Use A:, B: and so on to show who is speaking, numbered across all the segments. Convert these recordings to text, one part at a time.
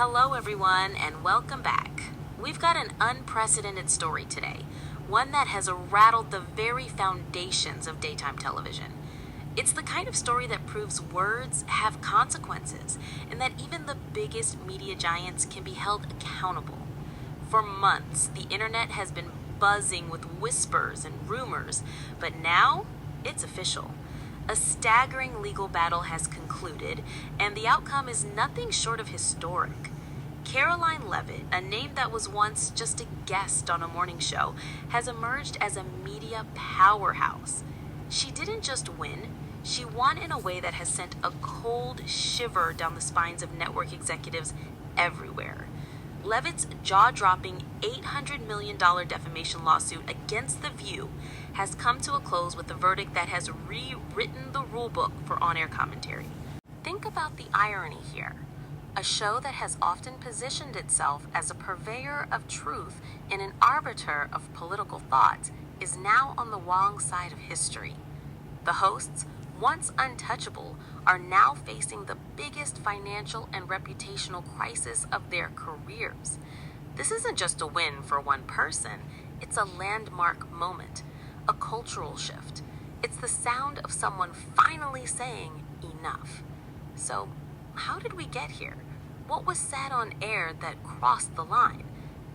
A: Hello everyone and welcome back. We've got an unprecedented story today, one that has rattled the very foundations of daytime television. It's the kind of story that proves words have consequences and that even the biggest media giants can be held accountable. For months, the internet has been buzzing with whispers and rumors, but now it's official. A staggering legal battle has concluded, and the outcome is nothing short of historic. Karoline Leavitt, a name that was once just a guest on a morning show, has emerged as a media powerhouse. She didn't just win, she won in a way that has sent a cold shiver down the spines of network executives everywhere. Leavitt's jaw-dropping $800 million defamation lawsuit against The View has come to a close with a verdict that has rewritten the rulebook for on-air commentary. Think about the irony here. A show that has often positioned itself as a purveyor of truth and an arbiter of political thought is now on the wrong side of history. The hosts, once untouchable, are now facing the biggest financial and reputational crisis of their careers. This isn't just a win for one person, it's a landmark moment, a cultural shift. It's the sound of someone finally saying enough. So, how did we get here? What was said on air that crossed the line?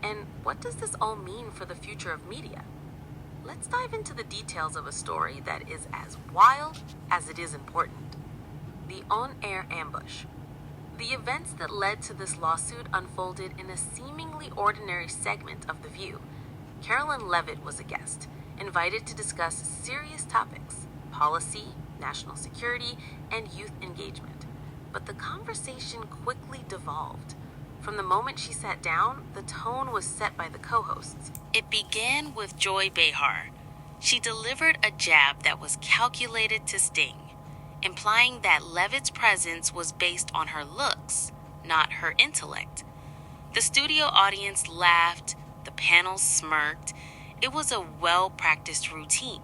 A: And what does this all mean for the future of media? Let's dive into the details of a story that is as wild as it is important. The on-air ambush. The events that led to this lawsuit unfolded in a seemingly ordinary segment of The View. Karoline Leavitt was a guest, invited to discuss serious topics, policy, national security, and youth engagement. But the conversation quickly devolved. From the moment she sat down, the tone was set by the co-hosts. It began with Joy Behar. She delivered a jab that was calculated to sting, implying that Leavitt's presence was based on her looks, not her intellect. The studio audience laughed, the panel smirked. It was a well-practiced routine,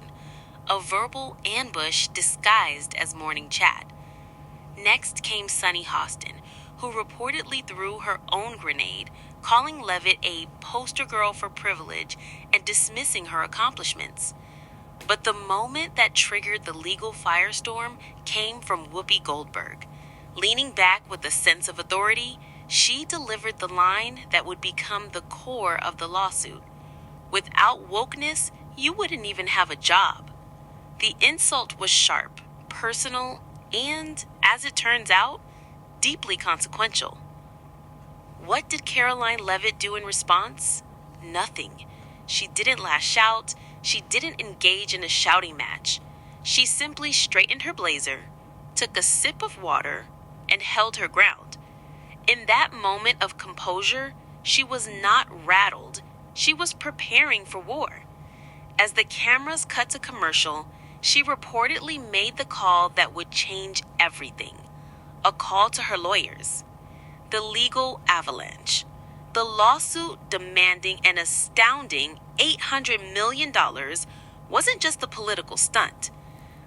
A: a verbal ambush disguised as morning chat. Next came Sunny Hostin, who reportedly threw her own grenade, calling Leavitt a poster girl for privilege and dismissing her accomplishments. But the moment that triggered the legal firestorm came from Whoopi Goldberg. Leaning back with a sense of authority, she delivered the line that would become the core of the lawsuit. Without wokeness, you wouldn't even have a job. The insult was sharp, personal, and, as it turns out, deeply consequential. What did Karoline Leavitt do in response? Nothing. She didn't lash out. She didn't engage in a shouting match. She simply straightened her blazer, took a sip of water, and held her ground. In that moment of composure, she was not rattled. She was preparing for war. As the cameras cut to commercial, she reportedly made the call that would change everything. A call to her lawyers. The legal avalanche. The lawsuit demanding an astounding $800 million wasn't just a political stunt.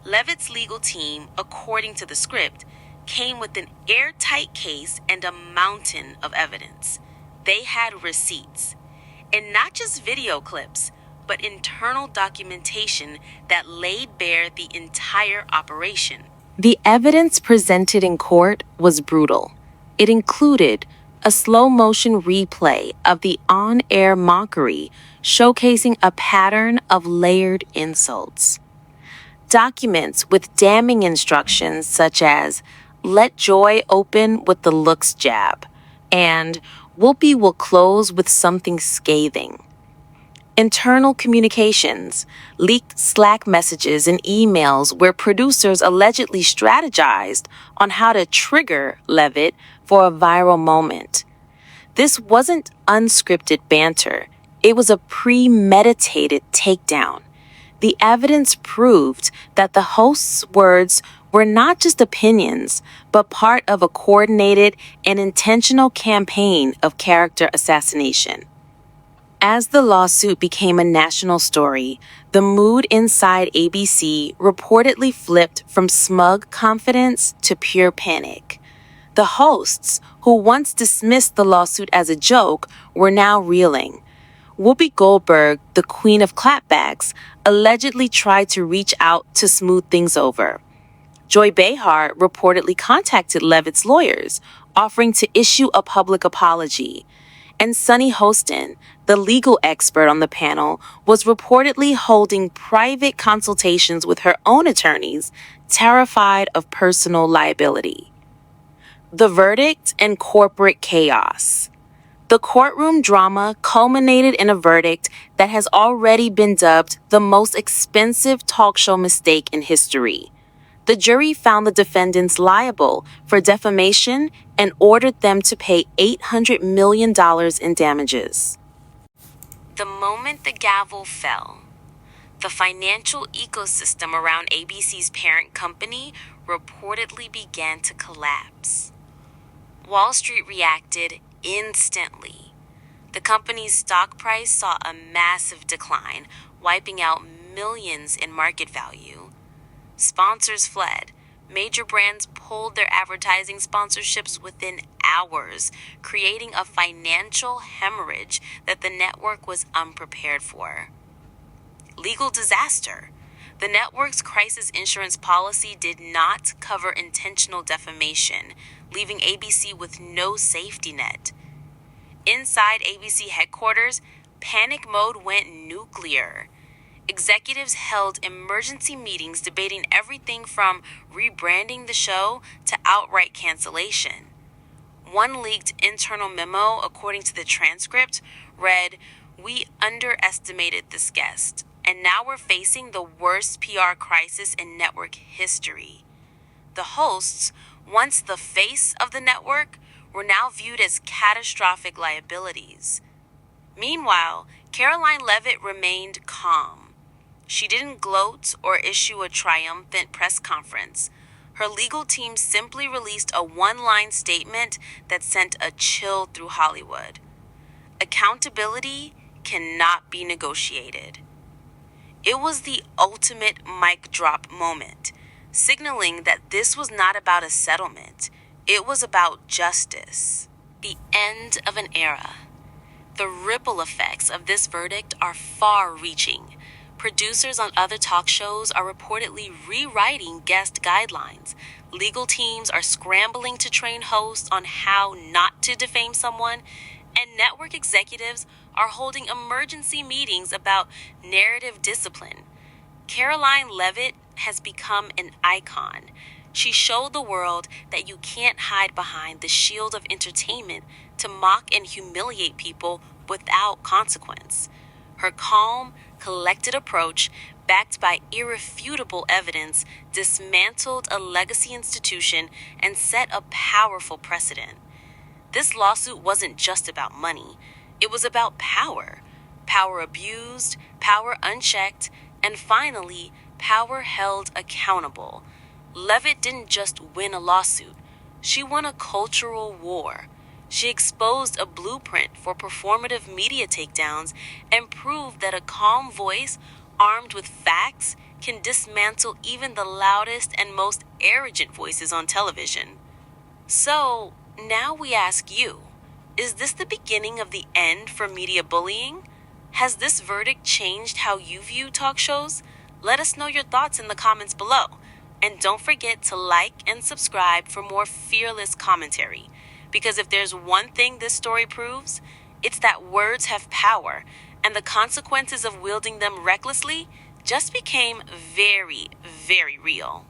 A: Leavitt's legal team, according to the script, came with an airtight case and a mountain of evidence. They had receipts. And not just video clips, but internal documentation that laid bare the entire operation. The evidence presented in court was brutal. It included a slow-motion replay of the on-air mockery showcasing a pattern of layered insults. Documents with damning instructions such as, "Let Joy open with the looks jab," and "Whoopi will close with something scathing." Internal communications, leaked Slack messages and emails where producers allegedly strategized on how to trigger Leavitt for a viral moment. This wasn't unscripted banter. It was a premeditated takedown. The evidence proved that the host's words were not just opinions, but part of a coordinated and intentional campaign of character assassination. As the lawsuit became a national story, the mood inside ABC reportedly flipped from smug confidence to pure panic. The hosts, who once dismissed the lawsuit as a joke, were now reeling. Whoopi Goldberg, the queen of clapbacks, allegedly tried to reach out to smooth things over. Joy Behar reportedly contacted Leavitt's lawyers, offering to issue a public apology. And Sunny Hostin, the legal expert on the panel, was reportedly holding private consultations with her own attorneys, terrified of personal liability. The verdict and corporate chaos. The courtroom drama culminated in a verdict that has already been dubbed the most expensive talk show mistake in history. The jury found the defendants liable for defamation and ordered them to pay $800 million in damages. The moment the gavel fell, the financial ecosystem around ABC's parent company reportedly began to collapse. Wall Street reacted instantly. The company's stock price saw a massive decline, wiping out millions in market value. Sponsors fled. Major brands pulled their advertising sponsorships within hours, creating a financial hemorrhage that the network was unprepared for. Legal disaster. The network's crisis insurance policy did not cover intentional defamation, leaving ABC with no safety net. Inside ABC headquarters, panic mode went nuclear. Executives held emergency meetings debating everything from rebranding the show to outright cancellation. One leaked internal memo, according to the transcript, read, "We underestimated this guest, and now we're facing the worst PR crisis in network history." The hosts, once the face of the network, were now viewed as catastrophic liabilities. Meanwhile, Karoline Leavitt remained calm. She didn't gloat or issue a triumphant press conference. Her legal team simply released a one-line statement that sent a chill through Hollywood. Accountability cannot be negotiated. It was the ultimate mic drop moment, signaling that this was not about a settlement. It was about justice. The end of an era. The ripple effects of this verdict are far-reaching. Producers on other talk shows are reportedly rewriting guest guidelines. Legal teams are scrambling to train hosts on how not to defame someone, and network executives are holding emergency meetings about narrative discipline. Karoline Leavitt has become an icon. She showed the world that you can't hide behind the shield of entertainment to mock and humiliate people without consequence. Her calm, collected approach, backed by irrefutable evidence, dismantled a legacy institution and set a powerful precedent. This lawsuit wasn't just about money. It was about power. Power abused, power unchecked, and finally, power held accountable. Leavitt didn't just win a lawsuit. She won a cultural war. She exposed a blueprint for performative media takedowns and proved that a calm voice, armed with facts, can dismantle even the loudest and most arrogant voices on television. So, now we ask you, is this the beginning of the end for media bullying? Has this verdict changed how you view talk shows? Let us know your thoughts in the comments below. And don't forget to like and subscribe for more fearless commentary. Because if there's one thing this story proves, it's that words have power, and the consequences of wielding them recklessly just became very, very real.